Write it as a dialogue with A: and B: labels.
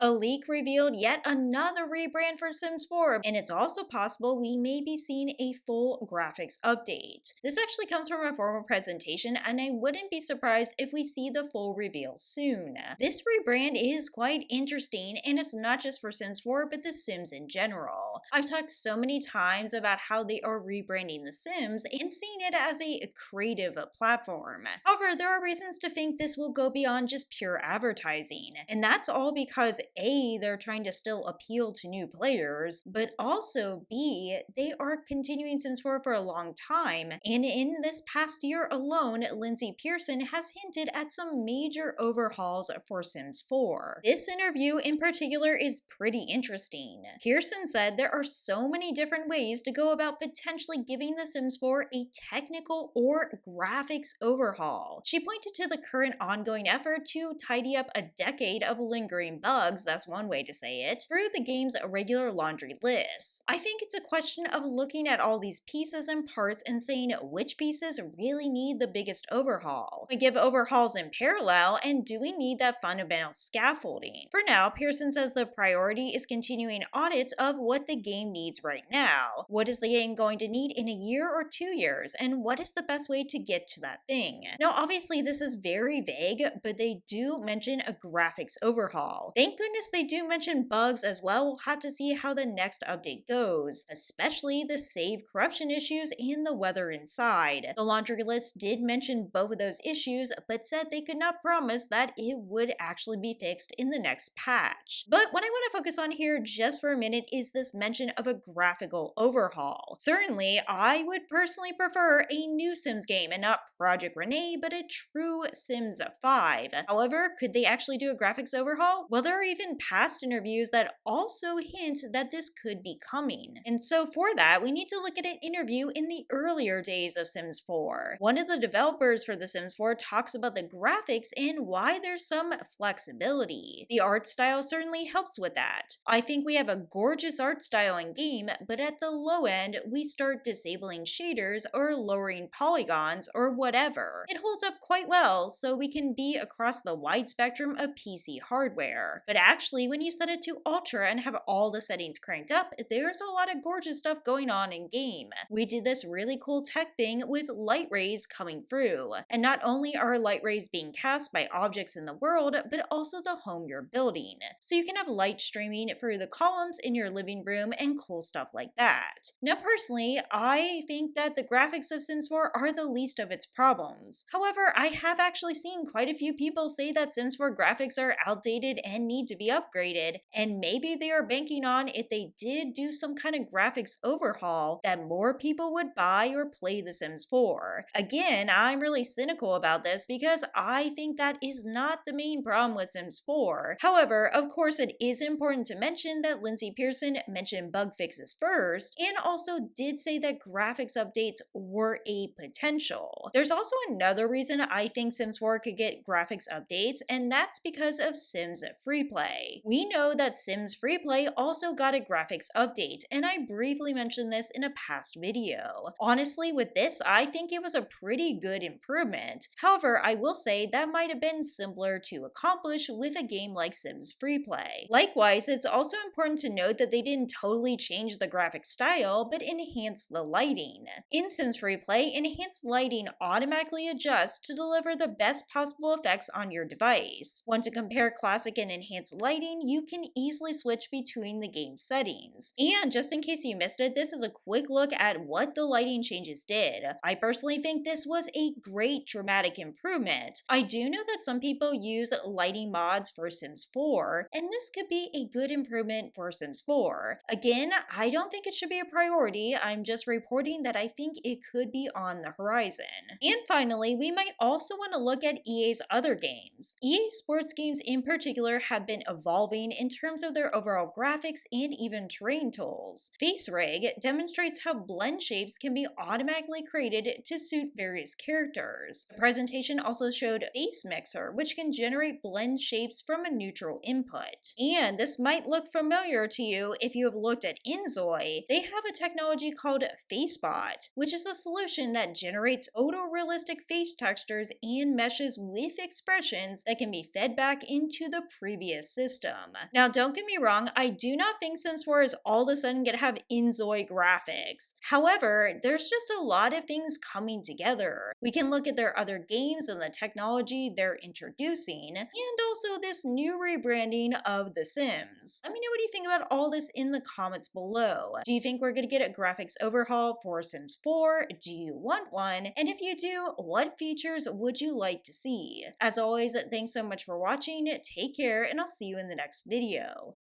A: A leak revealed yet another rebrand for Sims 4, and it's also possible we may be seeing a full graphics update. This actually comes from a former presentation, and I wouldn't be surprised if we see the full reveal soon. This rebrand is quite interesting, and it's not just for Sims 4, but The Sims in general. I've talked so many times about how they are rebranding The Sims and seeing it as a creative platform. However, there are reasons to think this will go beyond just pure advertising, and that's all because A, they're trying to still appeal to new players, but also B, they are continuing Sims 4 for a long time, and in this past year alone, Lindsay Pearson has hinted at some major overhauls for Sims 4. This interview in particular is pretty interesting. Pearson said there are so many different ways to go about potentially giving The Sims 4 a technical or graphics overhaul. She pointed to the current ongoing effort to tidy up a decade of lingering bugs, that's one way to say it, through the game's regular laundry list. I think it's a question of looking at all these pieces and parts and saying which pieces really need the biggest overhaul. We give overhauls in parallel, and do we need that fundamental scaffolding? For now, Pearson says the priority is continuing audits of what the game needs right now. What is the game going to need in a year or 2 years, and what is the best way to get to that thing? Now, obviously, this is very vague, but they do mention a graphics overhaul. Thank goodness they do mention bugs as well. We'll have to see how the next update goes, especially the save corruption issues and the weather inside. The laundry list did mention both of those issues, but said they could not promise that it would actually be fixed in the next patch. But what I want to focus on here just for a minute is this mention of a graphical overhaul. Certainly, I would personally prefer a new Sims game and not Project Renee, but a true Sims 5. However, could they actually do a graphics overhaul? Well, there are even past interviews that also hint that this could be coming. And so for that, we need to look at an interview in the earlier days of Sims 4. One of the developers for The Sims 4 talks about the graphics and why there's some flexibility. The art style certainly helps with that. I think we have a gorgeous art style in game, but at the low end, we start disabling shaders or lowering polygons or whatever. It holds up quite well, so we can be across the wide spectrum of PC hardware. But actually, when you set it to Ultra and have all the settings cranked up, there's a lot of gorgeous stuff going on in game. We did this really cool tech thing with light rays coming through. And not only are light rays being cast by objects in the world, but also the home you're building. So you can have light streaming through the columns in your living room and cool stuff like that. Now personally, I think that the graphics of Sims 4 are the least of its problems. However, I have actually seen quite a few people say that Sims 4 graphics are outdated and need to be upgraded, and maybe they are banking on if they did do some kind of graphics overhaul that more people would buy or play The Sims 4. Again, I'm really cynical about this because I think that is not the main problem with Sims 4. However, of course, it is important to mention that Lindsay Pearson mentioned bug fixes first, and also did say that graphics updates were a potential. There's also another reason I think Sims 4 could get graphics updates, and that's because of Sims FreePlay. We know that Sims FreePlay also got a graphics update, and I briefly mentioned this in a past video. Honestly, with this, I think it was a pretty good improvement. However, I will say that might have been simpler to accomplish with a game like Sims FreePlay. Likewise, it's also important to note that they didn't totally change the graphic style, but enhanced the lighting. In Sims FreePlay, enhanced lighting automatically adjusts to deliver the best possible effects on your device. Want to compare classic and enhanced lighting, you can easily switch between the game settings. And just in case you missed it, this is a quick look at what the lighting changes did. I personally think this was a great dramatic improvement. I do know that some people use lighting mods for Sims 4, and this could be a good improvement for Sims 4. Again, I don't think it should be a priority, I'm just reporting that I think it could be on the horizon. And finally, we might also want to look at EA's other games. EA Sports games in particular have been evolving in terms of their overall graphics and even terrain tools. FaceRig demonstrates how blend shapes can be automatically created to suit various characters. The presentation also showed Face Mixer, which can generate blend shapes from a neutral input. And this might look familiar to you if you have looked at Inzoi. They have a technology called FaceBot, which is a solution that generates photorealistic face textures and meshes with expressions that can be fed back into the previous this system. Now, don't get me wrong, I do not think Sims 4 is all of a sudden gonna have in-Zoe graphics. However, there's just a lot of things coming together. We can look at their other games and the technology they're introducing, and also this new rebranding of The Sims. Let me know what you think about all this in the comments below. Do you think we're gonna get a graphics overhaul for Sims 4? Do you want one? And if you do, what features would you like to see? As always, thanks so much for watching, take care, and I'll see you in the next video.